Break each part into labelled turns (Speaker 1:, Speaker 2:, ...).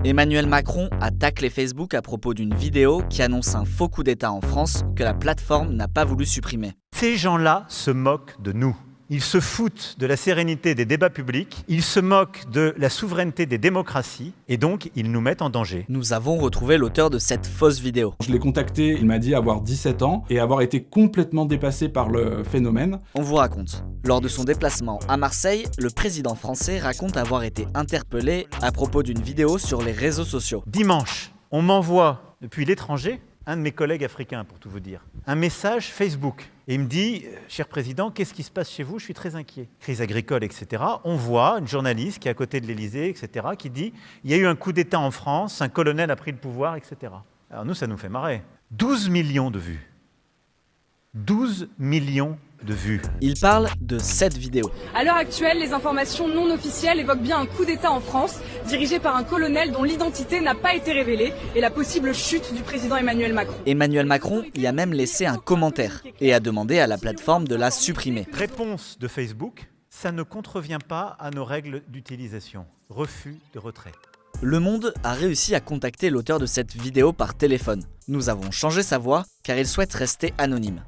Speaker 1: Emmanuel Macron attaque les Facebook à propos d'une vidéo qui annonce un faux coup d'État en France que la plateforme n'a pas voulu supprimer.
Speaker 2: Ces gens-là se moquent de nous. Ils se foutent de la sérénité des débats publics, ils se moquent de la souveraineté des démocraties et donc ils nous mettent en danger.
Speaker 1: Nous avons retrouvé l'auteur de cette fausse vidéo.
Speaker 3: Je l'ai contacté, il m'a dit avoir 17 ans et avoir été complètement dépassé par le phénomène.
Speaker 1: On vous raconte. Lors de son déplacement à Marseille, le président français raconte avoir été interpellé à propos d'une vidéo sur les réseaux sociaux.
Speaker 2: Dimanche, on m'envoie depuis l'étranger, un de mes collègues africains pour tout vous dire, un message Facebook. Et il me dit « Cher Président, qu'est-ce qui se passe chez vous ? Je suis très inquiet. » Crise agricole, etc. On voit une journaliste qui est à côté de l'Élysée, etc., qui dit « Il y a eu un coup d'État en France, un colonel a pris le pouvoir, etc. » Alors nous, ça nous fait marrer. 12 millions de vues. 12 millions de vues.
Speaker 1: Il parle de cette vidéo.
Speaker 4: À l'heure actuelle, les informations non officielles évoquent bien un coup d'État en France, dirigé par un colonel dont l'identité n'a pas été révélée, et la possible chute du président Emmanuel Macron.
Speaker 1: Emmanuel Macron y a même laissé un commentaire et a demandé à la plateforme de la supprimer.
Speaker 2: Réponse de Facebook, ça ne contrevient pas à nos règles d'utilisation. Refus de retrait.
Speaker 1: Le Monde a réussi à contacter l'auteur de cette vidéo par téléphone. Nous avons changé sa voix car il souhaite rester anonyme.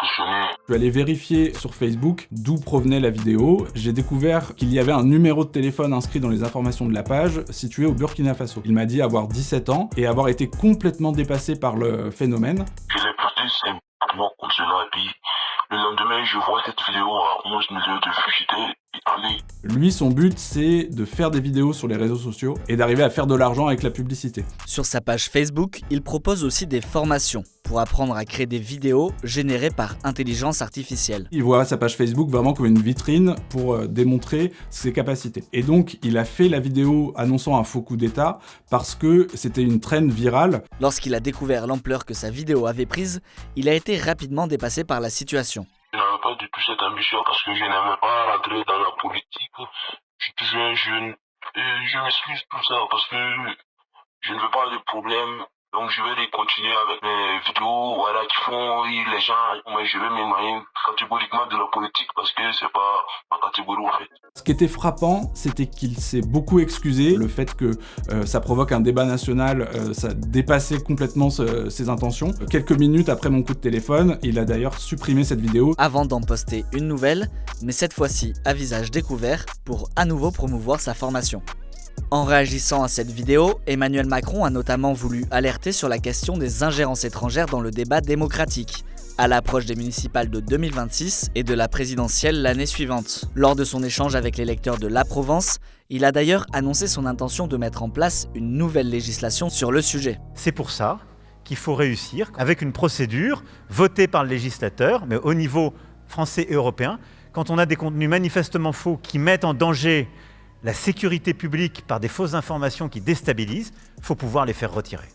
Speaker 3: Je suis allé vérifier sur Facebook d'où provenait la vidéo. J'ai découvert qu'il y avait un numéro de téléphone inscrit dans les informations de la page situé au Burkina Faso. Il m'a dit avoir 17 ans et avoir été complètement dépassé par le phénomène.
Speaker 5: Je l'ai parti simplement comme cela et puis le lendemain je vois cette vidéo à 11 millions de vues, j'étais étonné.
Speaker 3: Lui, son but, c'est de faire des vidéos sur les réseaux sociaux et d'arriver à faire de l'argent avec la publicité.
Speaker 1: Sur sa page Facebook, il propose aussi des formations pour apprendre à créer des vidéos générées par intelligence artificielle.
Speaker 3: Il voit sa page Facebook vraiment comme une vitrine pour démontrer ses capacités. Et donc, il a fait la vidéo annonçant un faux coup d'État parce que c'était une trend virale.
Speaker 1: Lorsqu'il a découvert l'ampleur que sa vidéo avait prise, il a été rapidement dépassé par la situation.
Speaker 5: Je n'avais pas du tout cette ambition parce que je n'aimais pas rentrer dans la politique. Je suis toujours un jeune et je m'excuse pour ça parce que je ne veux pas de problème. Donc je vais continuer avec mes vidéos voilà, qui font rire les gens. Mais je vais m'éloigner catégoriquement de la politique parce que c'est pas ma catégorie en fait.
Speaker 3: Ce qui était frappant, c'était qu'il s'est beaucoup excusé. Le fait que ça provoque un débat national, ça dépassait complètement ses intentions. Quelques minutes après mon coup de téléphone, il a d'ailleurs supprimé cette vidéo.
Speaker 1: Avant d'en poster une nouvelle, mais cette fois-ci à visage découvert pour à nouveau promouvoir sa formation. En réagissant à cette vidéo, Emmanuel Macron a notamment voulu alerter sur la question des ingérences étrangères dans le débat démocratique, à l'approche des municipales de 2026 et de la présidentielle l'année suivante. Lors de son échange avec l'électeur de La Provence, il a d'ailleurs annoncé son intention de mettre en place une nouvelle législation sur le sujet.
Speaker 2: C'est pour ça qu'il faut réussir avec une procédure votée par le législateur, mais au niveau français et européen, quand on a des contenus manifestement faux qui mettent en danger la sécurité publique par des fausses informations qui déstabilisent, il faut pouvoir les faire retirer.